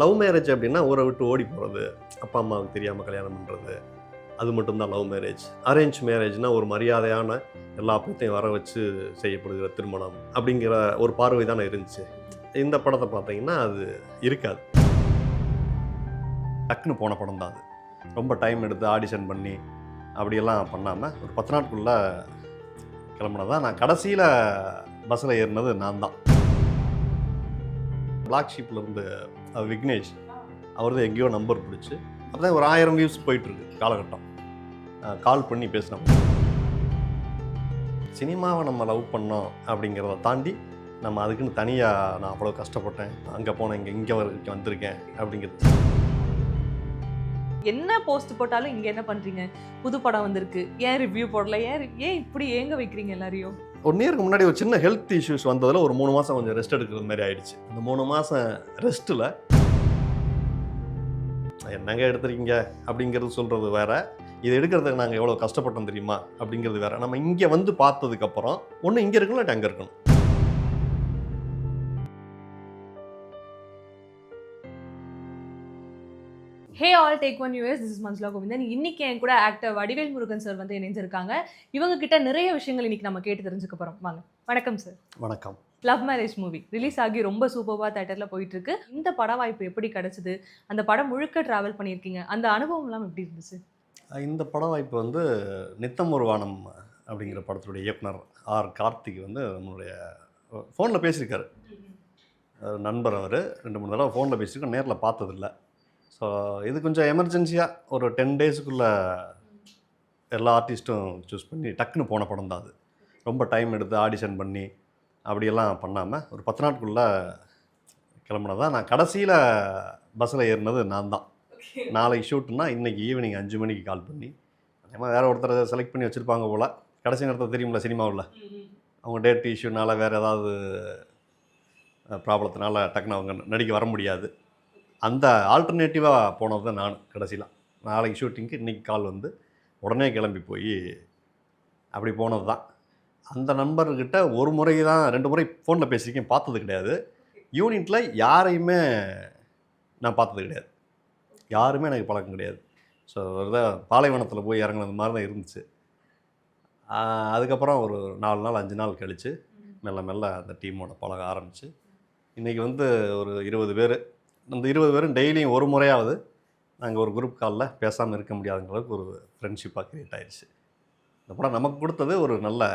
Love marriage அப்படின்னா ஊரை விட்டு ஓடி போகிறது, அப்பா அம்மாவுக்கு தெரியாமல் கல்யாணம் பண்ணுறது, அது மட்டும்தான் லவ் மேரேஜ். அரேஞ்ச் மேரேஜ்னா ஒரு மரியாதையான எல்லா பேர்த்தையும் வர வச்சு செய்யப்படுகிற திருமணம் அப்படிங்கிற ஒரு பார்வை தானே இருந்துச்சு. இந்த படத்தை பார்த்தீங்கன்னா அது இருக்காது. டக்குன்னு போன படம் தான் அது. ரொம்ப டைம் எடுத்து ஆடிஷன் பண்ணி அப்படியெல்லாம் பண்ணாமல் ஒரு 10 நாட்குள்ளே கிளம்புனதான். நான் கடைசியில் பஸ்ஸில் ஏறினது நான் தான். பிளாக் ஷீப்பில் இருந்து விக்னேஷ், அவர் தான் எங்கேயோ நம்பர் பிடிச்சி அப்போ தான் ஒரு 1000 வியூஸ் போயிட்டுருக்கு காலகட்டம். கால் பண்ணி பேசினோம். சினிமாவை நம்ம லவ் பண்ணோம் அப்படிங்கிறத தாண்டி நம்ம அதுக்குன்னு தனியாக நான் அவ்வளோ கஷ்டப்பட்டேன், அங்கே போனேன், இங்கே வந்திருக்கேன் அப்படிங்கிறது. என்ன போஸ்ட் போட்டாலும் இங்கே என்ன பண்ணுறீங்க, புது படம் வந்திருக்கு, ஏன் ரிவ்யூ போடல, ஏன் இப்படி ஏங்க வைக்கிறீங்க எல்லாரையும்? 1 இயருக்கு முன்னாடி ஒரு சின்ன ஹெல்த் இஷ்யூஸ் வந்ததில் ஒரு 3 மாதம் கொஞ்சம் ரெஸ்ட் எடுக்கிறது மாதிரி ஆயிடுச்சு. அந்த 3 மாதம் ரெஸ்ட்டில் என்னங்க எடுத்துருக்கீங்க அப்படிங்கிறது சொல்கிறது வேற, இது எடுக்கிறதுக்கு நாங்கள் எவ்வளோ கஷ்டப்பட்டோம் தெரியுமா அப்படிங்கிறது வேற. நம்ம இங்கே வந்து பார்த்ததுக்கப்புறம் ஒன்று இங்கே இருக்கணும், இல்லாட்டி அங்கே இருக்கணும். Hey all, take one US, this is Manjula Govindan. இன்னைக்கு என் கூட ஆக்டர் வடிவேல் முருகன் சார் வந்து இணைஞ்சிருக்காங்க. இவங்க கிட்ட நிறைய விஷயங்கள் இன்னைக்கு நம்ம கேட்டு தெரிஞ்சுக்க போறோம். வாங்க. வணக்கம் சார். வணக்கம். லவ் மேரேஜ் மூவி ரிலீஸ் ஆகி ரொம்ப சூப்பராக தேட்டரில் போயிட்டு இருக்கு. இந்த பட வாய்ப்பு எப்படி கிடைச்சது? அந்த படம் முழுக்க டிராவல் பண்ணியிருக்கீங்க, அந்த அனுபவம்லாம் எப்படி இருந்துச்சு? இந்த பட வாய்ப்பு வந்து நித்தம் ஒரு வானம் அப்படிங்கிற படத்துடைய இயக்குனர் ஆர் கார்த்திக் வந்து நம்மளுடைய ஃபோனில் பேசியிருக்காரு. நண்பர் அவர் 2-3 தடவை ஃபோனில் பேசியிருக்கோம், நேரில் பார்த்ததில்லை. ஸோ இது கொஞ்சம் எமர்ஜென்சியாக ஒரு 10 டேஸுக்குள்ளே எல்லா ஆர்டிஸ்ட்டும் சூஸ் பண்ணி டக்குன்னு போன படம் தான் அது. ரொம்ப டைம் எடுத்து ஆடிஷன் பண்ணி அப்படியெல்லாம் பண்ணாமல் ஒரு 10 நாட்குள்ளே கிளம்புனதான். நான் கடைசியில் பஸ்ஸில் ஏறினது நான் தான். நாளைக்கு ஷூட்டுன்னா இன்றைக்கி ஈவினிங் 5 மணிக்கு கால் பண்ணி, அதே வேறு ஒருத்தரை செலக்ட் பண்ணி வச்சுருப்பாங்க போல். கடைசி நேரத்தில் தெரியுமில்ல சினிமாவில், அவங்க டேட் இஷ்யூனால் வேறு ஏதாவது ப்ராப்ளத்தினால டக்குன்னு அவங்க நடிக்க வர முடியாது. அந்த ஆல்டர்னேட்டிவாக போனது தான் நான். கடைசியில் நாளைக்கு ஷூட்டிங்க்கு இன்றைக்கி கால் வந்து உடனே கிளம்பி போய் அப்படி போனது தான். அந்த நண்பர்கிட்ட ஒரு முறை தான் 2 முறை ஃபோனில் பேசியிருக்கேன், பார்த்தது கிடையாது. யூனிட்டில் யாரையுமே நான் பார்த்தது கிடையாது, யாருமே எனக்கு பழக்கம் கிடையாது. ஸோ இதான் பாலைவனத்தில் போய் இறங்கினது மாதிரி தான் இருந்துச்சு. அதுக்கப்புறம் ஒரு 4 நாள் 5 நாள் கழித்து மெல்ல மெல்ல அந்த டீமோட பழக ஆரம்பித்து இன்றைக்கி வந்து ஒரு 20 பேர். அந்த 20 பேரும் டெய்லியும் ஒரு முறையாவது நாங்கள் ஒரு குரூப் காலில் பேசாமல் இருக்க முடியாதுங்கிற அளவுக்கு ஒரு ஃப்ரெண்ட்ஷிப்பாக க்ரியேட் ஆயிடுச்சு. இந்த படம் நமக்கு கொடுத்தது ஒரு நல்ல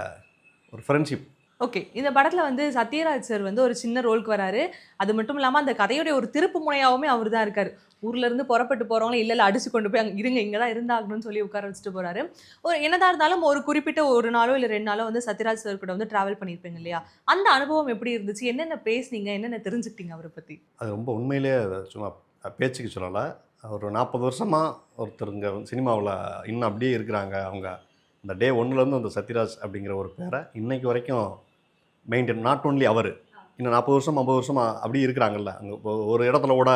ஒரு ஃப்ரெண்ட்ஷிப். ஓகே, இந்த படத்தில் வந்து சத்யராஜ் சார் வந்து ஒரு சின்ன ரோலுக்கு வராரு. அது மட்டும் இல்லாமல் அந்த கதையுடைய ஒரு திருப்பு முனையாகவுமே அவர் தான் இருக்கார். ஊர்லேருந்து புறப்பட்டு போகிறவங்களும் இல்லை அடிச்சு கொண்டு போய் அங்கே இருங்க, இங்கே தான் இருந்தாகணும்னு சொல்லி உட்கார வச்சுட்டு போகிறாரு. ஒரு என்னதான் இருந்தாலும் ஒரு குறிப்பிட்ட ஒரு நாளோ இல்லை 2 நாளோ வந்து சத்யராஜ் சார் கூட வந்து ட்ராவல் பண்ணியிருப்பீங்க இல்லையா? அந்த அனுபவம் எப்படி இருந்துச்சு? என்னென்ன பேசுனீங்க, என்னென்ன தெரிஞ்சுக்கிட்டீங்க அவரை பற்றி? அது ரொம்ப உண்மையிலேயே சும்மா பேச்சுக்கு சொல்லலை. ஒரு 40 வருஷமாக ஒருத்தருங்க சினிமாவில் இன்னும் அப்படியே இருக்கிறாங்க. அவங்க இந்த டே 1லேருந்து அந்த சத்யராஜ் அப்படிங்கிற ஒரு பேரை இன்னைக்கு வரைக்கும் மெயின்டைன், நாட் ஓன்லி அவர், இன்னும் 40 வருஷம் 50 வருஷமாக அப்படியே இருக்கிறாங்கல்ல. அங்கே ஒரு இடத்துல கூட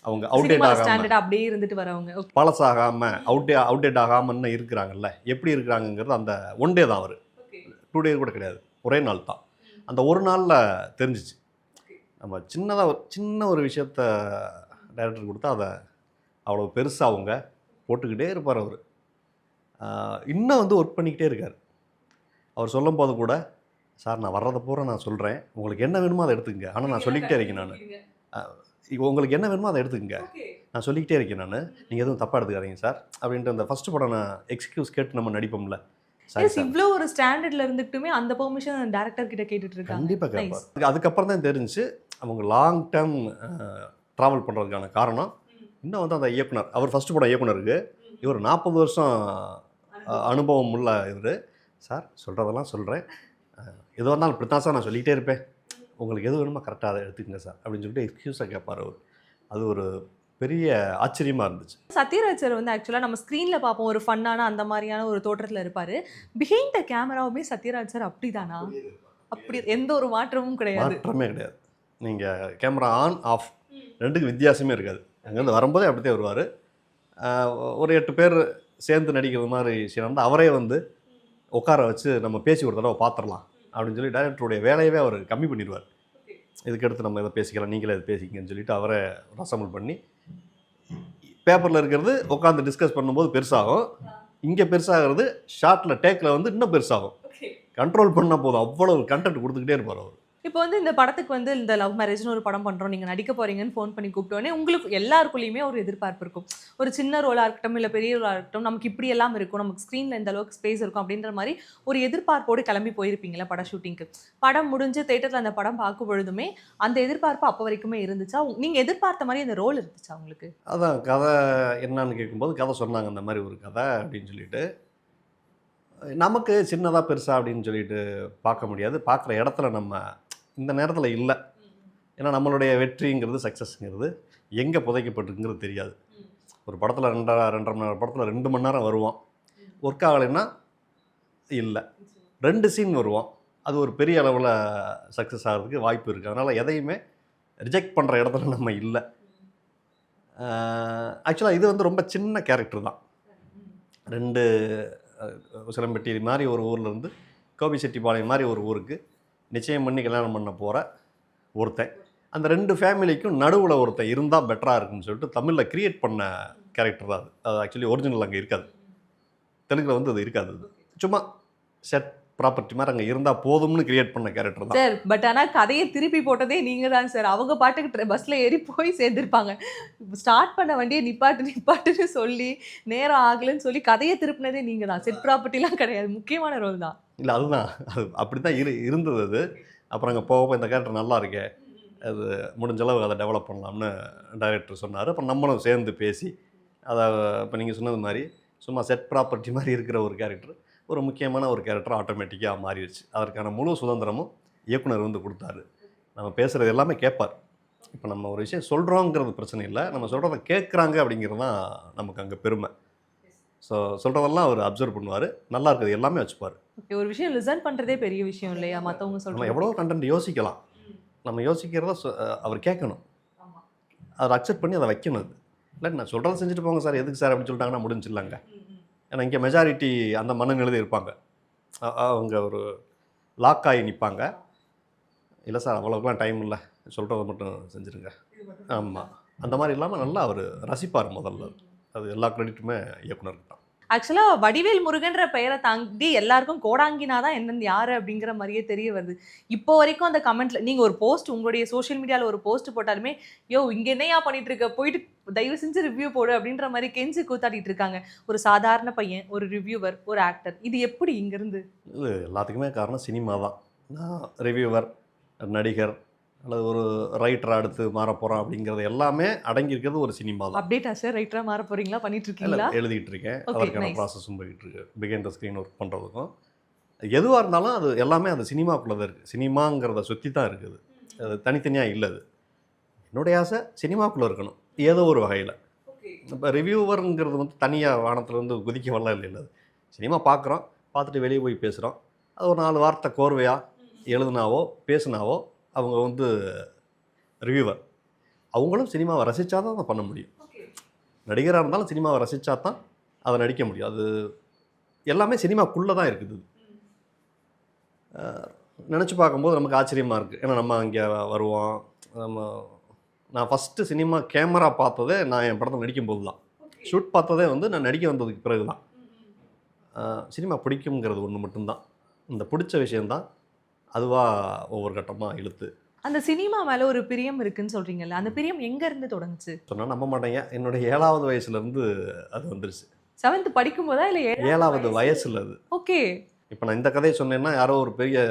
அவங்க அவுடேட் ஆகாமல் அப்படியே இருந்துட்டு வரவங்க, பழசாகாமல் அவுடேட் ஆகாமன்னு இருக்கிறாங்கல்ல. எப்படி இருக்கிறாங்கங்கிறது அந்த 1 டே தான். அவர் 2 டே கூட கிடையாது, ஒரே நாள் தான். அந்த ஒரு நாளில் தெரிஞ்சிச்சு. நம்ம சின்ன ஒரு விஷயத்த டைரக்டர் கொடுத்தா அதை அவ்வளோ பெருசாக அவங்க போட்டுக்கிட்டே இருப்பார். அவர் இன்னும் வந்து ஒர்க் பண்ணிக்கிட்டே இருக்கார். அவர் சொல்லும் போது கூட, சார் நான் வர்றதை பூரா நான் சொல்கிறேன், உங்களுக்கு என்ன வேணுமோ அதை எடுத்துக்கங்க, ஆனால் நான் சொல்லிக்கிட்டே இருக்கேன், நான் உங்களுக்கு என்ன வேணுமோ அதை எடுத்துக்கங்க, நான் சொல்லிக்கிட்டே இருக்கேன், நீங்கள் எதுவும் தப்பாக எடுத்துக்காதீங்க சார் அப்படின்ட்டு. அந்த ஃபஸ்ட்டு படம் நான் எக்ஸ்கியூஸ் கேட்டு நம்ம நடிப்போம்ல, இவ்வளோ ஒரு ஸ்டாண்டர்டில் இருந்துக்கிட்டுமே அந்த பெர்மிஷன் டேரக்டர் கிட்ட கேட்டுட்டு இருக்காங்க. கண்டிப்பாக கேட்பார். அதுக்கப்புறம் தான் தெரிஞ்சு அவங்க லாங் டேர்ம் ட்ராவல் பண்ணுறதுக்கான காரணம். இன்னும் வந்து அந்த இயக்குனர், அவர் ஃபஸ்ட்டு படம் இயக்குனருக்கு இவர் 40 வருஷம் அனுபவம் உள்ள இவர். சார் சொல்கிறதெல்லாம் சொல்கிறேன், எதுவாக இருந்தாலும் இப்படி தான் சார் நான் சொல்லிகிட்டே இருப்பேன், உங்களுக்கு எது வேணுமோ கரெக்டாக அதை எடுத்துக்கங்க சார் அப்படின்னு சொல்லிட்டு எக்ஸ்கியூஸாக கேட்பார் அவர். அது ஒரு பெரிய ஆச்சரியமாக இருந்துச்சு. சத்யராஜ் சார் வந்து ஆக்சுவலாக நம்ம ஸ்க்ரீனில் பார்ப்போம், ஒரு ஃபன்னான அந்த மாதிரியான ஒரு தோற்றத்தில் இருப்பார். பிஹைண்ட் த கேமராவுமே சத்யராஜ் சார் அப்படி தானா? அப்படி எந்த ஒரு மாற்றமும் கிடையாது? மாற்றமே கிடையாது. நீங்கள் கேமரா ஆன் ஆஃப் ரெண்டுக்கு வித்தியாசமே இருக்காது. அங்கேருந்து வரும்போதே அப்படித்தான் வருவார். ஒரு 8 பேர் சேர்ந்து நடிக்கிற மாதிரி சீன் வந்து அவரே வந்து உட்கார வச்சு நம்ம பேசி ஒரு தடவை பார்த்துடலாம் அப்படின்னு சொல்லி டைரக்டருடைய வேலையவே அவர் கம்மி பண்ணிடுவார். இதுக்கடுத்து நம்ம இதை பேசிக்கலாம், நீங்களே இதை பேசிக்கங்கன்னு சொல்லிட்டு அவரை அசம்பிள் பண்ணி பேப்பரில் இருக்கிறது உட்காந்து டிஸ்கஸ் பண்ணும்போது பெருசாகும். இங்கே பெருசாகிறது ஷார்ட்டில் டேக்கில் வந்து இன்னும் பெருசாகும். கண்ட்ரோல் பண்ணால் போதும், அவ்வளோ கண்டென்ட் கொடுத்துக்கிட்டே இருப்பார் அவர். இப்போ வந்து இந்த படத்துக்கு வந்து இந்த லவ் மேரேஜ்னு ஒரு படம் பண்றோம், நீங்க நடிக்க போறீங்கன்னு ஃபோன் பண்ணி கூப்பிட்டோன்னே உங்களுக்கு எல்லாருக்குள்ளேயுமே ஒரு எதிர்பார்ப்பு இருக்கும். ஒரு சின்ன ரோலா இருக்கட்டும், இல்ல பெரிய ரோலா இருக்கட்டும், நமக்கு இப்படி எல்லாம் இருக்கும், நமக்கு ஸ்க்ரீன்ல இந்த அளவுக்கு ஸ்பேஸ் இருக்கும் அப்படின்ற மாதிரி ஒரு எதிர்பார்ப்போடு கிளம்பி போயிருப்பீங்களா பட ஷூட்டிங்க்கு. படம் முடிஞ்சு தேட்டர்ல அந்த படம் பார்க்கும் பொழுதுமே அந்த எதிர்பார்ப்பு அப்போ வரைக்குமே இருந்துச்சா? நீங்க எதிர்பார்த்த மாதிரி அந்த ரோல் இருந்துச்சா உங்களுக்கு? அதான் கதை என்னன்னு கேட்கும்போது கதை சொன்னாங்க, இந்த மாதிரி ஒரு கதை அப்படின்னு சொல்லிட்டு. நமக்கு சின்னதாக பெருசா அப்படின்னு சொல்லிட்டு பார்க்க முடியாது. பார்க்குற இடத்துல நம்ம இந்த நேரத்தில் இல்லை. ஏன்னா நம்மளுடைய வெற்றிங்கிறது, சக்ஸஸ்ங்கிறது எங்கே புதைக்கப்பட்டிருக்குங்கிறது தெரியாது. ஒரு படத்தில் 2.5 மணி நேரம் படத்தில் 2 மணி நேரம் வருவோம், ஒர்க் ஆகலைன்னா இல்லை, 2 சீன் வருவோம், அது ஒரு பெரிய அளவில் சக்ஸஸ் ஆகிறதுக்கு வாய்ப்பு இருக்குது. அதனால் எதையுமே ரிஜெக்ட் பண்ணுற இடத்துல நம்ம இல்லை. ஆக்சுவலாக இது வந்து ரொம்ப சின்ன கேரக்டர் தான். 2 உசிலம்பட்டி மாதிரி ஒரு ஊர்லேருந்து கோபிச்செட்டிப்பாளையம் மாதிரி ஒரு ஊருக்கு நிச்சயம் பண்ணி கல்யாணம் பண்ண போகிற ஒருத்தன், அந்த 2 ஃபேமிலிக்கும் நடுவில் ஒருத்தன் இருந்தால் பெட்டராக இருக்குன்னு சொல்லிட்டு தமிழில் க்ரியேட் பண்ண கேரக்டர் தான் அது. அது ஆக்சுவலி ஒரிஜினல் அங்கே இருக்காது, தெலுங்கில் வந்து அது இருக்காது. அது சும்மா செட் ப்ராப்பர்ட்டி மாதிரி அங்கே இருந்தால் போதும்னு கிரியேட் பண்ண கேரக்டர் தான் சார். பட் ஆனால் கதையை திருப்பி போட்டதே நீங்க தான் சார். அவங்க பாட்டுக்கு பஸ்ல ஏறி போய் சேர்ந்துருப்பாங்க, ஸ்டார்ட் பண்ண வண்டியை நிப்பாட்டுன்னு சொல்லி நேரம் ஆகலன்னு சொல்லி கதையை திருப்பினதே நீங்க தான். செட் ப்ராப்பர்ட்டிலாம் கிடையாது, முக்கியமான ரோல் தான். இல்லை அதுதான், அது அப்படி தான் இருந்தது அது. அப்புறம் அங்கே போக இந்த கேரக்டர் நல்லா இருக்கே, அது முடிஞ்சளவு அதை டெவலப் பண்ணலாம்னு டைரக்டர் சொன்னார். அப்புறம் நம்மளும் சேர்ந்து பேசி அதை இப்போ நீங்கள் சொன்னது மாதிரி சும்மா செட் ப்ராப்பர்ட்டி மாதிரி இருக்கிற ஒரு கேரக்டர் ஒரு முக்கியமான ஒரு கேரக்டர் ஆட்டோமேட்டிக்காக மாறிடுச்சு. அதற்கான முழு சுதந்திரமும் இயக்குனர் வந்து கொடுத்தாரு. நம்ம பேசுகிறது எல்லாமே கேட்பார். இப்போ நம்ம ஒரு விஷயம் சொல்கிறோங்கிறது பிரச்சனை இல்லை, நம்ம சொல்கிறத கேட்குறாங்க அப்படிங்கிறது தான் நமக்கு அங்கே பெருமை. ஸோ சொல்கிறதெல்லாம் அவர் அப்சர்வ் பண்ணுவார், நல்லா இருக்கிறது எல்லாமே வச்சுப்பார். ஓகே, ஒரு விஷயம் லிசன் பண்ணுறதே பெரிய விஷயம் இல்லையா? மற்றவங்க நம்ம சொல்கிறாங்க, எவ்வளோ கண்டென்ட் யோசிக்கலாம், நம்ம யோசிக்கிறத அவர் கேட்கணும், அதை அக்செப்ட் பண்ணி அதை வைக்கணும். அது இல்லை நான் சொல்கிறத செஞ்சுட்டு போங்க சார், எதுக்கு சார் அப்படின்னு சொல்லிட்டாங்கன்னா முடிஞ்சிடலாங்க. ஏன்னா இங்கே மெஜாரிட்டி அந்த மனநிலை இருப்பாங்க, அவங்க ஒரு லாக் ஆகி நிற்பாங்க. இல்லை சார் அவ்வளோக்கெலாம் டைம் இல்லை, சொல்கிறத மட்டும் செஞ்சுருங்க. ஆமாம், அந்த மாதிரி இல்லாமல் நல்லா அவர் ரசிப்பார் முதல்ல. அது எல்லா கிரெடிட்டுமே இயக்குனருக்கு தான். ஆக்சுவலாக வடிவேல் முருகன்ற பெயரை தாண்டி எல்லாருக்கும் கோடாங்கினா தான் என்னன்னு யார் அப்படிங்கிற மாதிரியே தெரிய வருது. இப்போ வரைக்கும் அந்த கமெண்ட்ல நீங்கள் ஒரு போஸ்ட் உங்களுடைய சோஷியல் மீடியாவில் ஒரு போஸ்ட் போட்டாலுமே, யோ இங்கே என்னையா பண்ணிட்டு இருக்க, போயிட்டு தயவு செஞ்சு ரிவ்யூ போடு அப்படின்ற மாதிரி கெஞ்சி கூத்தாடிட்டு இருக்காங்க. ஒரு சாதாரண பையன், ஒரு ரிவ்யூவர், ஒரு ஆக்டர், இது எப்படி இங்கேருந்து? இது எல்லாத்துக்குமே காரணம் சினிமா தான். நான் ரிவ்யூவர், நடிகர் அல்லது ஒரு ரைட்டராக அடுத்து மாற போகிறோம் அப்படிங்கிறது எல்லாமே அடங்கியிருக்கிறது ஒரு சினிமா தான். அப்டேட்டா சார்? ரைட்டராக மாற போறீங்களா? பண்ணிட்டு இருக்கீங்களா? எழுதிட்டு இருக்கேன், Okay, அதற்கான nice. ப்ராசஸும் போயிட்டு இருக்கு. பிகைண்ட் த ஸ்க்ரீன் ஒர்க் பண்ணுறதுக்கும் எதுவாக இருந்தாலும் அது எல்லாமே அது சினிமாக்குள்ளே தான் இருக்குது. சினிமாங்கிறத சுற்றி தான் இருக்குது, அது தனித்தனியாக இல்லை. அது என்னுடைய ஆசை சினிமாக்குள்ளே இருக்கணும் ஏதோ ஒரு வகையில். இப்போ ரிவ்யூவருங்கிறது வந்து தனியாக வானத்துலேருந்து குதிக்க வரலாம் இல்லை. அது சினிமா பார்க்குறோம், பார்த்துட்டு வெளியே போய் பேசுகிறோம், அது ஒரு 4 வார்த்தை கோர்வையாக எழுதுனாவோ பேசுனாவோ அவங்க வந்து ரிவ்யூவர். அவங்களும் சினிமாவை ரசித்தா தான் அதை பண்ண முடியும். நடிகராக இருந்தாலும் சினிமாவை ரசித்தா தான் அதை நடிக்க முடியும். அது எல்லாமே சினிமாக்குள்ளே தான் இருக்குது. நினச்சி பார்க்கும்போது நமக்கு ஆச்சரியமாக இருக்குது. ஏன்னா நம்ம அங்கே வருவோம், நான் ஃபஸ்ட்டு சினிமா கேமரா பார்த்ததே நான் என் படத்தில் நடிக்கும்போது தான். ஷூட் பார்த்ததே வந்து நான் நடிக்க வந்ததுக்கு பிறகு தான். சினிமா பிடிக்குங்கிறது ஒன்று மட்டும்தான், இந்த பிடிச்ச விஷயந்தான் அதுவாக ஒவ்வொரு கட்டமாக இழுத்து. அந்த சினிமா மேலே ஒரு பிரியம் இருக்குன்னு சொல்கிறீங்கல்ல, அந்த பிரியம் எங்கேருந்து தொடங்குச்சு? சொன்னால் நம்ப மாட்டேங்க, என்னுடைய 7வது வயசுலேருந்து அது வந்துருச்சு. 7th படிக்கும் போதா இல்லை 7வது வயசில் அது. ஓகே. இப்போ நான் இந்த கதையை சொன்னேன்னா யாரோ ஒரு பெரிய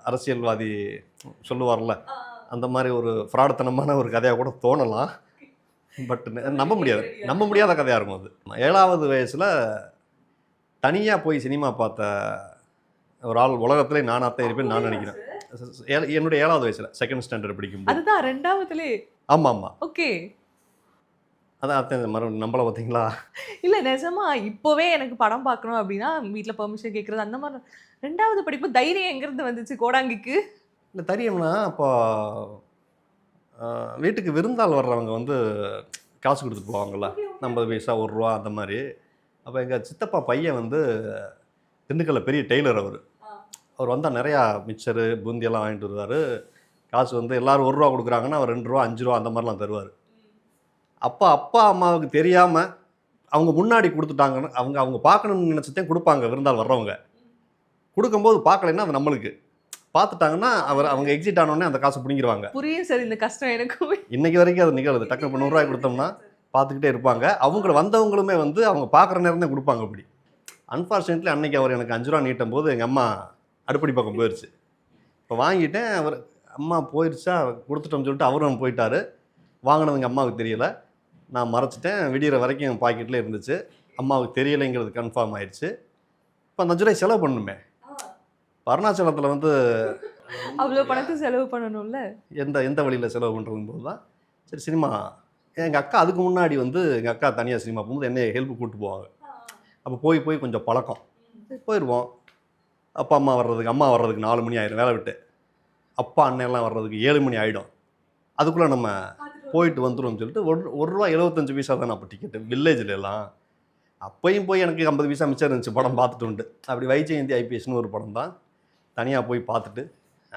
அரசியல்வாதி சொல்லுவார்ல, அந்த மாதிரி ஒரு ஃப்ராடுத்தனமான ஒரு கதையாக கூட தோணலாம். பட் நம்ப முடியாத கதையாக இருக்கும் அது. 7வது வயசில் தனியாக போய் சினிமா பார்த்த ஒரு ஆள் உலகத்திலே நானாக தான் இருப்பேன் நான் நினைக்கிறேன். என்னுடைய 7வது வயசில் செகண்ட் ஸ்டாண்டர்ட் படிக்கும்போது. அதுதான் 2வதுலே. ஆமாம். ஓகே. அதான் மறுபடியும் நம்பலை பார்த்தீங்களா? இல்லை நிஜமா இப்போவே எனக்கு படம் பார்க்கணும் அப்படின்னா வீட்டில் பெர்மிஷன் கேட்குறது அந்த மாதிரி. 2வது படிப்பு தைரியம் எங்கேருந்து வந்துச்சு கோடாங்கிக்கு? இல்லை தெரியும்னா அப்போ வீட்டுக்கு விருந்தாள் வர்றவங்க வந்து காசு கொடுத்துட்டு போவாங்கள்ல, 50 பைசா 1 ரூபா அந்த மாதிரி. அப்போ எங்கள் சித்தப்பா பையன் வந்து திண்டுக்கல்ல பெரிய டெய்லர். அவர் வந்தால் நிறையா மிக்சரு பூந்தியெல்லாம் வாங்கிட்டு வருவார். காசு வந்து எல்லோரும் ₹1 கொடுக்குறாங்கன்னா அவர் ₹2 ₹5 அந்த மாதிரிலாம் தருவார். அப்போ அப்பா அம்மாவுக்கு தெரியாமல் அவங்க முன்னாடி கொடுத்துட்டாங்கன்னு அவங்க பார்க்கணும்னு நினச்சதையும் கொடுப்பாங்க விருந்தாள் வர்றவங்க. கொடுக்கும்போது பார்க்கலைன்னா அது நம்மளுக்கு, பார்த்துட்டாங்கன்னா அவங்க எக்ஸிட் ஆனோடனே அந்த காசை பிடிங்கிருவாங்க. புரியும் சார் இந்த கஷ்டம் எனக்கும். இன்னைக்கு வரைக்கும் அது நிகழுது. டக்கு இப்போ ₹100 கொடுத்தோம்னா பார்த்துக்கிட்டே இருப்பாங்க. அவங்க வந்தவங்களுமே வந்து அவங்க பார்க்குற நேரம் தான் கொடுப்பாங்க. அப்படி அன்ஃபார்ச்சுனேட்லி அன்னைக்கு அவர் எனக்கு ₹5 நீட்டும் போது எங்கள் அம்மா அடுப்படி பக்கம் போயிடுச்சு. இப்போ வாங்கிட்டேன். அவர் அம்மா போயிடுச்சா கொடுத்துட்டோம்னு சொல்லிட்டு அவரும் போயிட்டார். வாங்கினது எங்கள் அம்மாவுக்கு தெரியலை. நான் மறைச்சிட்டேன். விடிகிற வரைக்கும் என் பாக்கெட்டில் இருந்துச்சு. அம்மாவுக்கு தெரியலைங்கிறது கன்ஃபார்ம் ஆயிடுச்சு. இப்போ அந்த ₹5 செலவு பண்ணணுமே. அருணாச்சலத்தில் வந்து அவ்வளோ பணத்தை செலவு பண்ணணும்ல. எந்த வழியில் செலவு பண்ணுறதும் போது தான் சரி சினிமா. எங்கள் அக்கா அதுக்கு முன்னாடி வந்து எங்கள் அக்கா தனியாக சினிமா போகும்போது என்னை ஹெல்ப் கூப்பிட்டு போவாங்க. அப்போ போய் கொஞ்சம் பழக்கம். போயிடுவோம். அப்பா அம்மா வர்றதுக்கு 4 மணி ஆயிடும் வேலை விட்டு. அப்பா அண்ணெல்லாம் வர்றதுக்கு 7 மணி ஆகிடும். அதுக்குள்ளே நம்ம போயிட்டு வந்துடும் சொல்லிட்டு ₹1.75 தானே அப்போ டிக்கெட்டு வில்லேஜில் எல்லாம். அப்பையும் போய் எனக்கு 50 பைசா மிச்சம் இருந்துச்சு படம் பார்த்துட்டு உண்டு. அப்படி வைஜெயந்தி ஐபிஎஸ்னு ஒரு படம் தான் தனியாக போய் பார்த்துட்டு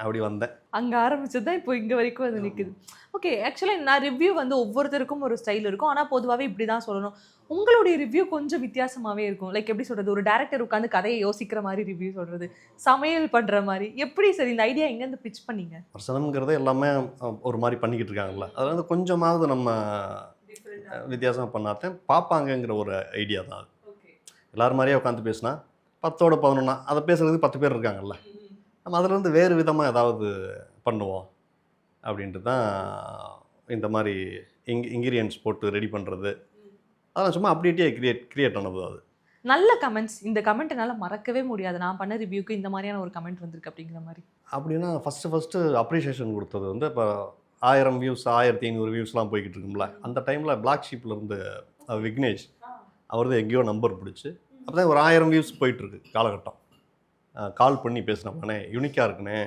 அப்படி வந்தேன். அங்கே ஆரம்பிச்சது தான் இப்போ இங்கே வரைக்கும் அது நிற்குது. ஓகே, ஆக்சுவலாக நான் ரிவ்யூ வந்து ஒவ்வொருத்தருக்கும் ஒரு ஸ்டைல் இருக்கும். ஆனால் பொதுவாகவே இப்படி தான் சொல்லணும். உங்களுடைய ரிவ்யூ கொஞ்சம் வித்தியாசமாகவே இருக்கும். லைக் எப்படி சொல்கிறது, ஒரு டேரக்டர் உட்காந்து கதையை யோசிக்கிற மாதிரி ரிவ்யூ சொல்கிறது, சமையல் பண்ணுற மாதிரி. எப்படி சார் இந்த ஐடியா எங்கேருந்து பிச் பண்ணீங்க? வசனம்ங்கிறதே எல்லாமே ஒரு மாதிரி பண்ணிக்கிட்டு இருக்காங்கல்ல, அதில் வந்து கொஞ்சமாவது நம்ம வித்தியாசம் பண்ணாதான் பார்ப்பாங்கங்கிற ஒரு ஐடியா தான் அது. எல்லோரும் மாதிரியே உட்காந்து பேசினா 10ஓட 11 அதை பேசுகிறதுக்கு 10 பேர் இருக்காங்கல்ல, நம்ம அதிலேருந்து வேறு விதமாக ஏதாவது பண்ணுவோம் அப்படின்ட்டு தான் இந்த மாதிரி இன்கிரியன்ஸ் போட்டு ரெடி பண்ணுறது. அதெல்லாம் சும்மா அப்படியே கிரியேட் பண்ணது. அது நல்ல கமெண்ட்ஸ், இந்த கமெண்ட் என்னால் மறக்கவே முடியாது, நான் பண்ண ரிவ்யூக்கு இந்த மாதிரியான ஒரு கமெண்ட் வந்திருக்கு அப்படிங்கிற மாதிரி. அப்படின்னா ஃபஸ்ட்டு அப்ரிஷியேஷன் கொடுத்தது வந்து இப்போ 1000 வியூஸ் 1500 வியூஸ்லாம் போய்கிட்டு இருக்கும்ல, அந்த டைமில் பிளாக் ஷீப்லேருந்து விக்னேஷ் அவர் தான் எங்கேயோ நம்பர் பிடிச்சி அப்போ தான் ஒரு 1000 வியூஸ் போயிட்டுருக்கு காலகட்டம். கால் பண்ணி பேசினப்பானே யூனிக்காக இருக்குண்ணே.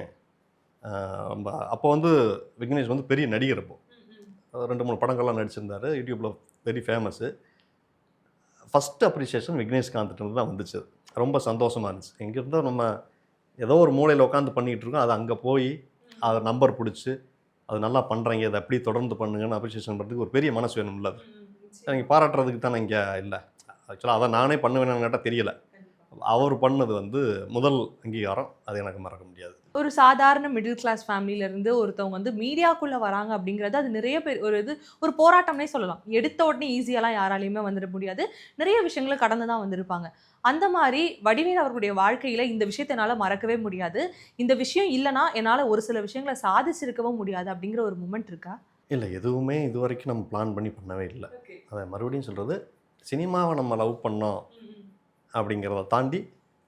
ரொம்ப அப்போ வந்து விக்னேஷ் வந்து பெரிய நடிகர். அப்போ 2-3 படங்கள்லாம் நடிச்சிருந்தார், யூடியூப்பில் வெரி ஃபேமஸ்ஸு. ஃபஸ்ட்டு அப்ரிஷியேஷன் விக்னேஷ்காந்த்கிட்ட தான் வந்துச்சு. ரொம்ப சந்தோஷமாக இருந்துச்சு. எங்கேருந்தோ நம்ம ஏதோ ஒரு மூலையில் உட்காந்து பண்ணிகிட்டு இருக்கோம், அது அங்கே போய் அதை நம்பர் பிடிச்சி அது நல்லா பண்ணுறீங்க, அதை அப்படி தொடர்ந்து பண்ணுங்கன்னு அப்ரிஷியேஷன் பண்ணுறதுக்கு ஒரு பெரிய மனசு வேணும்ல. அது எனக்கு பாராட்டுறதுக்கு தானே இங்கே இல்லை. ஆக்சுவலாக அதை நானே பண்ணுவேன்னு கேட்டால் தெரியல. அவர் பண்ணது வந்து முதல் அங்கீகாரம், அது எனக்கு மறக்க முடியாது. ஒரு சாதாரண மிடில் கிளாஸ் ஃபேமிலியிலேருந்து ஒருத்தவங்க வந்து மீடியாக்குள்ளே வராங்க அப்படிங்கிறது அது நிறைய பேர் ஒரு போராட்டம்னே சொல்லலாம். எடுத்த உடனே ஈஸியாலாம் யாராலையுமே வந்துட முடியாது, நிறைய விஷயங்களை கடந்து தான் வந்திருப்பாங்க. அந்த மாதிரி வடிவேல் அவர்களுடைய வாழ்க்கையில் இந்த விஷயத்தை என்னால் மறக்கவே முடியாது, இந்த விஷயம் இல்லைனா என்னால் ஒரு சில விஷயங்களை சாதிச்சிருக்கவும் முடியாது அப்படிங்கிற ஒரு மூமெண்ட் இருக்கா? இல்லை, எதுவுமே இது வரைக்கும் நம்ம பிளான் பண்ணி பண்ணவே இல்லை. அதை மறுபடியும் சொல்கிறது, சினிமாவை நம்ம லவ் பண்ணோம் அப்படிங்கிறத தாண்டி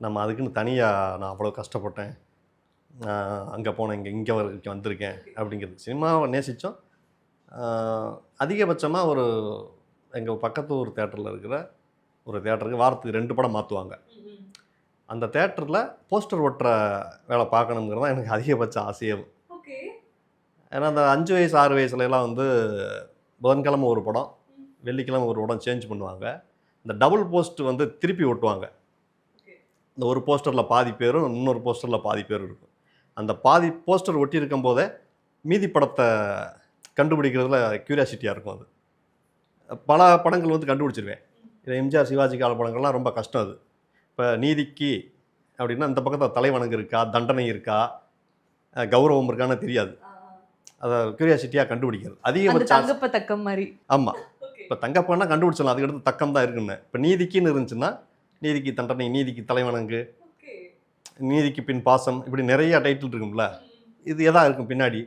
நம்ம அதுக்குன்னு தனியாக நான் அவ்வளோ கஷ்டப்பட்டேன், அங்கே போனேன், இங்கே வரைக்கும் வந்திருக்கேன் அப்படிங்கிறது. சினிமாவை நேசித்தோம். அதிகபட்சமாக ஒரு எங்கள் பக்கத்து ஒரு தேட்டரில் இருக்கிற ஒரு தேட்டருக்கு வாரத்துக்கு 2 படம் மாற்றுவாங்க. அந்த தேட்டரில் போஸ்டர் ஒட்டுற வேலை பார்க்கணுங்கிறது தான் எனக்கு அதிகபட்ச ஆசையே. ஏன்னா அந்த 5 வயசு 6 வயசுலலாம் வந்து புதன்கிழமை ஒரு படம், வெள்ளிக்கிழமை ஒரு படம் சேஞ்ச் பண்ணுவாங்க. இந்த டபுள் போஸ்ட் வந்து திருப்பி ஒட்டுவாங்க. இந்த ஒரு போஸ்டரில் பாதி பேரும் இன்னொரு போஸ்டரில் பாதி பேரும் இருக்கும். அந்த பாதி போஸ்டர் ஒட்டி இருக்கும் போதே மீதி படத்தை கண்டுபிடிக்கிறதுல க்யூரியாசிட்டியாக இருக்கும். அது பல படங்கள் வந்து கண்டுபிடிச்சிருவேன். இது எம்ஜிஆர் சிவாஜி கால படங்கள்லாம் ரொம்ப கஷ்டம். அது இப்போ நீதிக்கு அப்படின்னா இந்த பக்கத்தில் தலைவணங்கு இருக்கா, தண்டனை இருக்கா, கௌரவம் இருக்கான்னு தெரியாது. அதை க்யூரியாசிட்டியாக கண்டுபிடிக்கிறது அதிகபட்சம் தக்கம் மாதிரி. ஆமாம், இப்போ தங்கப்பன்னா கண்டுபிடிச்சலாம், அதுக்கடுத்து தக்கம் தான் இருக்குன்னு. இப்போ நீதிக்குன்னு இருந்துச்சுன்னா நீதிக்கு தண்டனை, நீதிக்கு தலைவணங்கு, நீதிக்கு பின் பாசம், இப்படி நிறைய டைட்டில் இருக்கும்ல. இது எதா இருக்கும் பின்னாடி?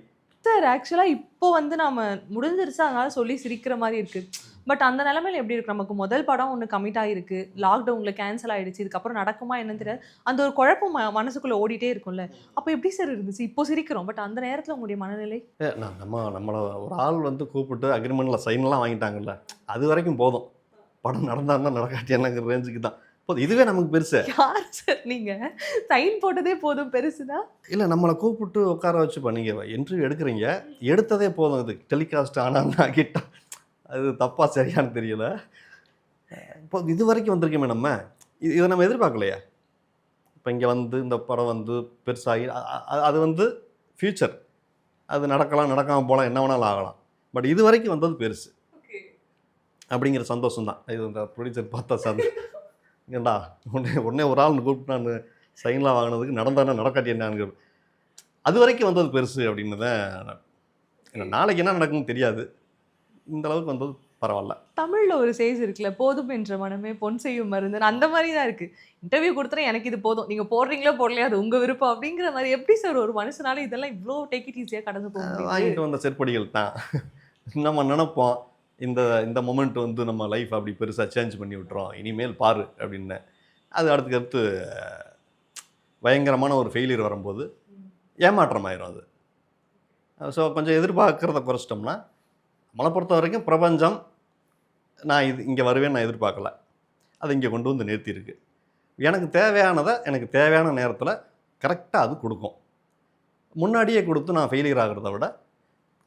சார் ஆக்சுவலாக இப்போ வந்து நம்ம முடிஞ்சிருச்சு அதனால சொல்லி சிரிக்கிற மாதிரி இருக்குது. பட் அந்த நிலைமையில் எப்படி இருக்குது, நமக்கு முதல் படம் ஒன்று கமிட் ஆகிருக்கு, லாக்டவுனில் கேன்சல் ஆகிடுச்சு, இதுக்கப்புறம் நடக்குமா என்னன்னு தெரியாது, அந்த ஒரு குழப்பம் மனசுக்குள்ளே ஓடிட்டே இருக்கும்ல. அப்போ எப்படி சார் இருந்துச்சு? இப்போ சிரிக்கிறோம், பட் அந்த நேரத்தில் உங்களுடைய மனநிலை? நம்மளை ஒரு ஆள் வந்து கூப்பிட்டு அக்ரிமெண்ட்டில் சைன்லாம் வாங்கிட்டாங்கல்ல, அது வரைக்கும் போதும். படம் நடந்தாருன்னா நடக்காட்டியாங்கிற ரேஞ்சுக்கு தான் போதும். இதுவே நமக்கு பெருசு. யார் சார் நீங்கள் சைன் போட்டதே போதும் பெருசுதான்? இல்லை, நம்மளை கூப்பிட்டு உட்கார வச்சு பண்ணீங்க, இன்டர்வியூ எடுக்கிறீங்க, எடுத்ததே போதும். இது டெலிகாஸ்ட் ஆனால் ஆகிட்டா அது தப்பாக சரியானு தெரியல. இப்போ இது வரைக்கும் வந்திருக்கோமே நம்ம, இதை நம்ம எதிர்பார்க்கலையா? இப்போ இங்கே வந்து இந்த படம் வந்து பெருசாகி அது வந்து ஃப்யூச்சர். அது நடக்கலாம், நடக்காமல் போகலாம், என்ன வேணாலும் ஆகலாம். பட் இது வரைக்கும் வந்தது பெருசு அப்படிங்கிற சந்தோஷம் தான். இது இந்த ப்ரொடியூசர் பார்த்தா ஏன்டா உடனே ஒரு ஆள் கூப்பிட்டு நான் சைன்லாம் வாங்கினதுக்கு நடந்தானே நடக்காட்டி என்னன்னு அது வரைக்கும் வந்தது பெருசு அப்படின்னு தான். நாளைக்கு என்ன நடக்குன்னு தெரியாது, இந்த அளவுக்கு வந்தது பரவாயில்ல. தமிழ்ல ஒரு சேஸ் இருக்குல்ல, போதும் என்ற மனமே பொன் செய்யும் மருந்து, அந்த மாதிரி தான் இருக்கு. இன்டர்வியூ கொடுத்துறேன், எனக்கு இது போதும், நீங்க போடுறீங்களோ போடலையா அது உங்க விருப்பம் அப்படிங்கிற மாதிரி. எப்படி சார் ஒரு மனுஷனால இதெல்லாம் இவ்வளோ டேக் இட் ஈஸியாக கடந்து போக முடியும்? வாங்கிட்டு வந்த செருப்படிகள் தான். நம்ம நினைப்போம் இந்த இந்த மொமெண்ட் வந்து நம்ம லைஃப் அப்படி பெருசாக சேஞ்ச் பண்ணி விட்டுறோம், இனிமேல் பாரு அப்படின்னு. அது அடுத்து பயங்கரமான ஒரு ஃபெயிலியர் வரும்போது ஏமாற்றம் ஆயிரும் அது. ஸோ கொஞ்சம் எதிர்பார்க்குறத குறைச்சிட்டோம்னா, நம்மளை பொறுத்த வரைக்கும் பிரபஞ்சம் நான் இங்கே வருவேன்னு நான் எதிர்பார்க்கல, அதை இங்கே கொண்டு வந்து நிறுத்தியிருக்கு. எனக்கு தேவையானதை எனக்கு தேவையான நேரத்தில் கரெக்டாக அது கொடுக்கும். முன்னாடியே கொடுத்து நான் ஃபெயிலியர் ஆகிறத விட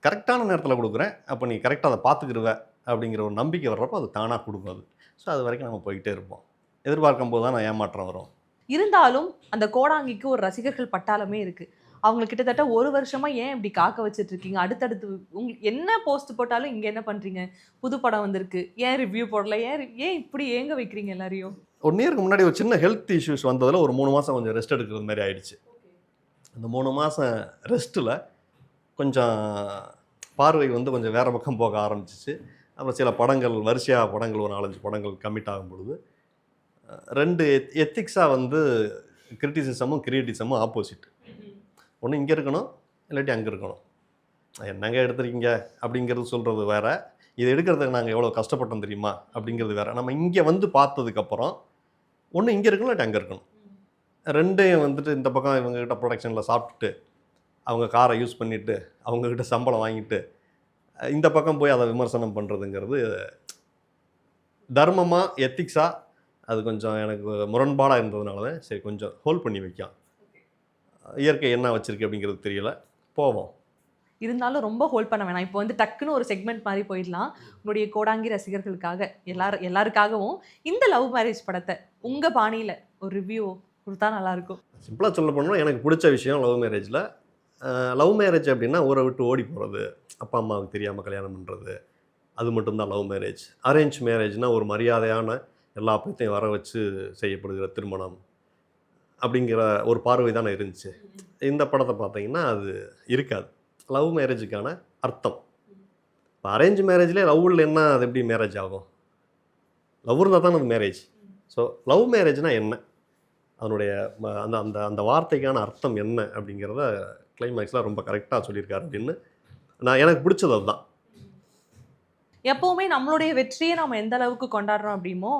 கரெக்டான நேரத்தில் கொடுக்குறேன், அப்போ நீ கரெக்டாக அதை பார்த்துக்கிடுவ அப்படிங்கிற ஒரு நம்பிக்கை வர்றப்போ அது தானாக கொடுக்கும் அது. ஸோ அது வரைக்கும் நம்ம போய்கிட்டே இருப்போம். எதிர்பார்க்கும் போது தான் நான் ஏமாற்றம் வரும். இருந்தாலும் அந்த கோடாங்கிக்கு ஒரு ரசிகர்கள் பட்டாளமே இருக்கு. அவங்க கிட்டத்தட்ட 1 வருஷமா ஏன் இப்படி காக்க வச்சுட்டு இருக்கீங்க? அடுத்தடுத்து உங்களுக்கு என்ன போஸ்ட் போட்டாலும் இங்க என்ன பண்றீங்க? புது படம் வந்திருக்கு, ஏன் ரிவ்யூ போடல? ஏன் இப்படி ஏங்க வைக்கிறீங்க எல்லாரையும்? 1 இயருக்கு முன்னாடி ஒரு சின்ன ஹெல்த் இஷ்யூஸ் வந்ததில் ஒரு 3 மாதம் கொஞ்சம் ரெஸ்ட் எடுக்கிறது மாதிரி ஆயிடுச்சு. அந்த 3 மாதம் ரெஸ்ட்டில் கொஞ்சம் பார்வை வந்து கொஞ்சம் வேறு பக்கம் போக ஆரம்பிச்சிச்சு. அப்புறம் சில படங்கள் வரிசையாக படங்கள் ஒரு 4-5 படங்கள் கமிட் ஆகும் பொழுது 2 எத்திக்ஸாக வந்து கிரிட்டிசிசமும் கிரியேட்டிசமும் ஆப்போசிட். ஒன்று இங்கே இருக்கணும், இல்லாட்டி அங்கே இருக்கணும். என்னங்க எடுத்துருக்கீங்க அப்படிங்கிறது சொல்கிறது வேறு, இதை எடுக்கிறதுக்கு நாங்கள் எவ்வளோ கஷ்டப்பட்டோம் தெரியுமா அப்படிங்கிறது வேறு. நம்ம இங்கே வந்து பார்த்ததுக்கப்புறம் ஒன்று இங்கே இருக்கணும், இல்லாட்டி அங்கே இருக்கணும். 2யும் வந்துட்டு இந்த பக்கம் இவங்ககிட்ட ப்ரொடக்ஷனில் சாப்பிட்டுட்டு அவங்க காரை யூஸ் பண்ணிவிட்டு அவங்கக்கிட்ட சம்பளம் வாங்கிட்டு இந்த பக்கம் போய் அதை விமர்சனம் பண்ணுறதுங்கிறது தர்மமாக எத்திக்ஸாக அது கொஞ்சம் எனக்கு முரண்பாடாக இருந்ததுனால தான் சரி கொஞ்சம் ஹோல்ட் பண்ணி வைக்கலாம். இயற்கை என்ன வச்சிருக்கு அப்படிங்கிறது தெரியல, போவோம். இருந்தாலும் ரொம்ப ஹோல்ட் பண்ண வேணாம். இப்போ வந்து டக்குன்னு ஒரு செக்மெண்ட் மாதிரி போயிடலாம். உங்களுடைய கோடாங்கி ரசிகர்களுக்காக எல்லாருக்காகவும் இந்த லவ் மேரேஜ் படத்தை உங்க பாணியில் ஒரு ரிவ்யூ கொடுத்தா நல்லாயிருக்கும். சிம்பிளாக சொல்ல போனோம்னா எனக்கு பிடிச்ச விஷயம் லவ் மேரேஜில், லவ் மேரேஜ் அப்படின்னா ஊரை விட்டு ஓடி போகிறது, அப்பா அம்மாவுக்கு தெரியாமல் கல்யாணம் பண்ணுறது, அது மட்டும்தான் லவ் மேரேஜ். அரேஞ்ச் மேரேஜ்னால் ஒரு மரியாதையான எல்லா பேர்த்தையும் வர வச்சு செய்யப்படுகிற திருமணம் அப்படிங்கிற ஒரு பார்வை தானே இருந்துச்சு. இந்த படத்தை பார்த்தீங்கன்னா அது இருக்காது. லவ் மேரேஜுக்கான அர்த்தம் இப்போ அரேஞ்ச் மேரேஜ்லேயே லவ்வில் என்ன, அது எப்படி மேரேஜ் ஆகும்? லவ் இருந்தால் தான் அது மேரேஜ். ஸோ லவ் மேரேஜ்னால் என்ன, அதனுடைய அந்த அந்த அந்த வார்த்தைக்கான அர்த்தம் என்ன அப்படிங்கிறத கிளைமேக்ஸில் ரொம்ப கரெக்டாக சொல்லியிருக்காரு அப்படின்னு எனக்கு பிடிச்சது அதுதான். எப்போவுமே நம்மளுடைய வெற்றியை நம்ம எந்த அளவுக்கு கொண்டாடுறோம் அப்படிமோ,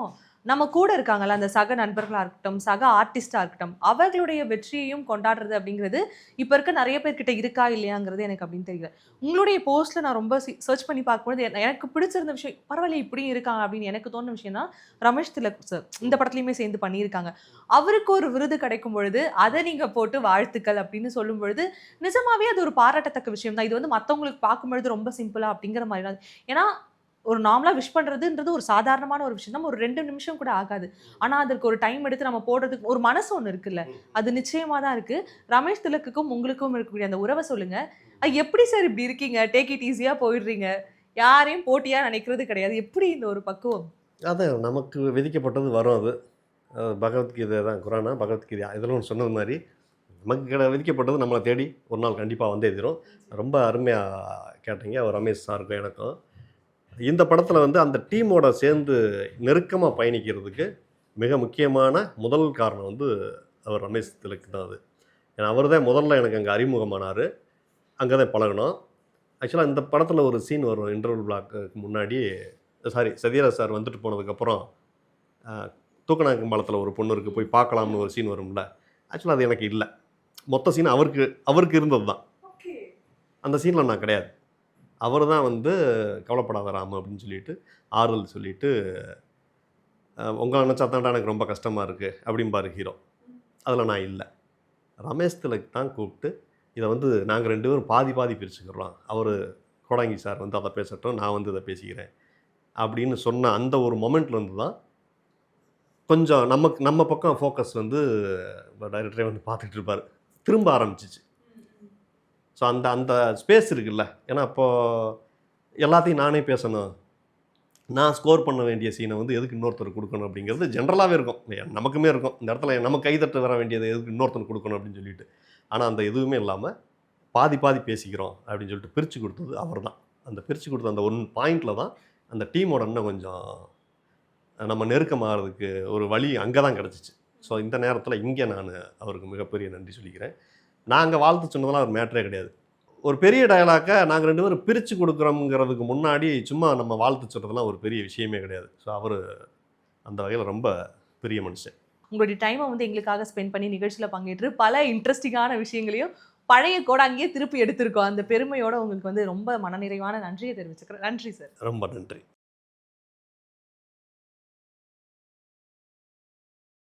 நம்ம கூட இருக்காங்கல்ல அந்த சக நண்பர்களாக இருக்கட்டும், சக ஆர்டிஸ்டாக இருக்கட்டும், அவர்களுடைய வெற்றியையும் கொண்டாடுறது அப்படிங்கிறது இப்போ இருக்க நிறைய பேர்கிட்ட இருக்கா இல்லையாங்கிறது எனக்கு அப்படின்னு தெரியல. உங்களுடைய போஸ்ட்டில் நான் ரொம்ப சர்ச் பண்ணி பார்க்கும்போது எனக்கு பிடிச்சிருந்த விஷயம், பரவாயில்ல இப்படியும் இருக்காங்க அப்படின்னு எனக்கு தோணுன விஷயம் தான் ரமேஷ் திலக் சார் இந்த படத்துலையுமே சேர்ந்து பண்ணியிருக்காங்க. அவருக்கு ஒரு விருது கிடைக்கும் பொழுது அதை நீங்கள் போட்டு வாழ்த்துக்கள் அப்படின்னு சொல்லும் பொழுது நிஜமாவே அது ஒரு பாராட்டத்தக்க விஷயம் தான். இது வந்து மற்றவங்களுக்கு பார்க்கும்பொழுது ரொம்ப சிம்பிளாக அப்படிங்கிற மாதிரி தான். ஏன்னா ஒரு நார்மலாக விஷ் பண்ணுறதுன்றது ஒரு சாதாரணமான ஒரு விஷயம் தான், ஒரு 2 நிமிஷம் கூட ஆகாது. ஆனால் அதற்கு ஒரு டைம் எடுத்து நம்ம போடுறதுக்கு ஒரு மனசு ஒன்று இருக்குல்ல, அது நிச்சயமாக தான் இருக்குது. ரமேஷ் திலக்குக்கும் உங்களுக்கும் இருக்கக்கூடிய அந்த உறவை சொல்லுங்கள். எப்படி சார் இப்படி இருக்கீங்க, டேக் இட் ஈஸியாக போயிடுறீங்க, யாரையும் போட்டியாக நினைக்கிறது கிடையாது, எப்படி இந்த ஒரு பக்குவம்? அது நமக்கு விதிக்கப்பட்டது வரும். அது பகவத்கீதை தான், குரானா பகவத்கீதை இதெல்லாம் ஒன்று சொன்னது மாதிரி நமக்கு விதிக்கப்பட்டது நம்மளை தேடி ஒரு நாள் கண்டிப்பாக வந்தே தரும். ரொம்ப அருமையாக கேட்டீங்க அவர் ரமேஷ் சாருக்கும் எனக்கும். இந்த படத்தில் வந்து அந்த டீமோட சேர்ந்து நெருக்கமாக பயணிக்கிறதுக்கு மிக முக்கியமான முதல் காரணம் வந்து அவர் ரமேஷ் திலக் தான். அது ஏன்னா அவர் தான் முதல்ல எனக்கு அங்கே அறிமுகமானார், அங்கே தான் பழகணும். ஆக்சுவலாக இந்த படத்தில் ஒரு சீன் வரும் இன்டர்வல் பிளாக்கு முன்னாடி, சத்யராஜ் சார் வந்துட்டு போனதுக்கப்புறம் தூக்கநாயக்கம்பாளத்தில் ஒரு பொண்ணு இருக்குது போய் பார்க்கலாம்னு ஒரு சீன் வரும்ல. ஆக்சுவலாக அது எனக்கு இல்லை, மொத்த சீன் அவருக்கு இருந்தது தான். அந்த சீனில் நான் கிடையாது. அவர் தான் வந்து கவலைப்படாத ராமு அப்படின்னு சொல்லிட்டு ஆறுதல் சொல்லிட்டு உங்களை நினச்சா தான்டா எனக்கு ரொம்ப கஷ்டமாக இருக்குது அப்படிம்பாரு ஹீரோ. அதில் நான் இல்லை. ரமேஷ் திலக் தான் கூப்பிட்டு இதை வந்து நாங்கள் 2 பேரும் பாதி பிரிச்சுக்கிறோம், அவர் கோடாங்கி சார் வந்து அதை பேசட்டும், நான் வந்து இதை பேசிக்கிறேன் அப்படின்னு சொன்ன அந்த ஒரு மொமெண்ட்லேருந்து தான் கொஞ்சம் நம்ம பக்கம் ஃபோக்கஸ் வந்து டைரக்டரே வந்து பார்த்துட்டு இருப்பார், திரும்ப ஆரம்பிச்சிச்சு. ஸோ ஸோ அந்த அந்த ஸ்பேஸ் இருக்குல்ல. ஏன்னா இப்போது எல்லாத்தையும் நானே பேசணும், நான் ஸ்கோர் பண்ண வேண்டிய சீனை வந்து எதுக்கு இன்னொருத்தர் கொடுக்கணும் அப்படிங்கிறது ஜென்ரலாகவே இருக்கும். நமக்குமே இருக்கும், இந்த இடத்துல நம்ம கைதட்டு வர வேண்டியது எதுக்கு இன்னொருத்தர் கொடுக்கணும் அப்படின்னு சொல்லிட்டு. ஆனால் அந்த எதுவுமே இல்லாமல் பாதி பாதி பேசிக்கிறோம் அப்படின்னு சொல்லிட்டு பிரித்து கொடுத்தது அவர் தான். அந்த பிரித்து கொடுத்த அந்த ஒன் பாயிண்டில் தான் அந்த டீமோட இன்னும் கொஞ்சம் நம்ம நெருக்கமாகறதுக்கு ஒரு வழி அங்கே தான் கிடச்சிச்சு. ஸோ இந்த நேரத்தில் இங்கே நான் அவருக்கு மிகப்பெரிய நன்றி சொல்லிக்கிறேன். நாங்கள் வாழ்த்து சொன்னதெல்லாம் ஒரு மேட்டரே கிடையாது. ஒரு பெரிய டயலாக்கை நாங்கள் 2 பேரும் பிரித்து கொடுக்குறோங்கிறதுக்கு முன்னாடி சும்மா நம்ம வாழ்த்து சொல்கிறதுலாம் ஒரு பெரிய விஷயமே கிடையாது. ஸோ அவர் அந்த வகையில் ரொம்ப பெரிய மனுஷன். உங்களுடைய டைமை வந்து எங்களுக்காக ஸ்பெண்ட் பண்ணி நிகழ்ச்சியில் பங்கேற்று பல இன்ட்ரெஸ்டிங்கான விஷயங்களையும் பழைய கோடாங்கியே திருப்பி எடுத்திருக்கோம். அந்த பெருமையோட உங்களுக்கு வந்து ரொம்ப மனநிறைவான நன்றியை தெரிவிச்சுக்கிறேன். நன்றி சார். ரொம்ப நன்றி.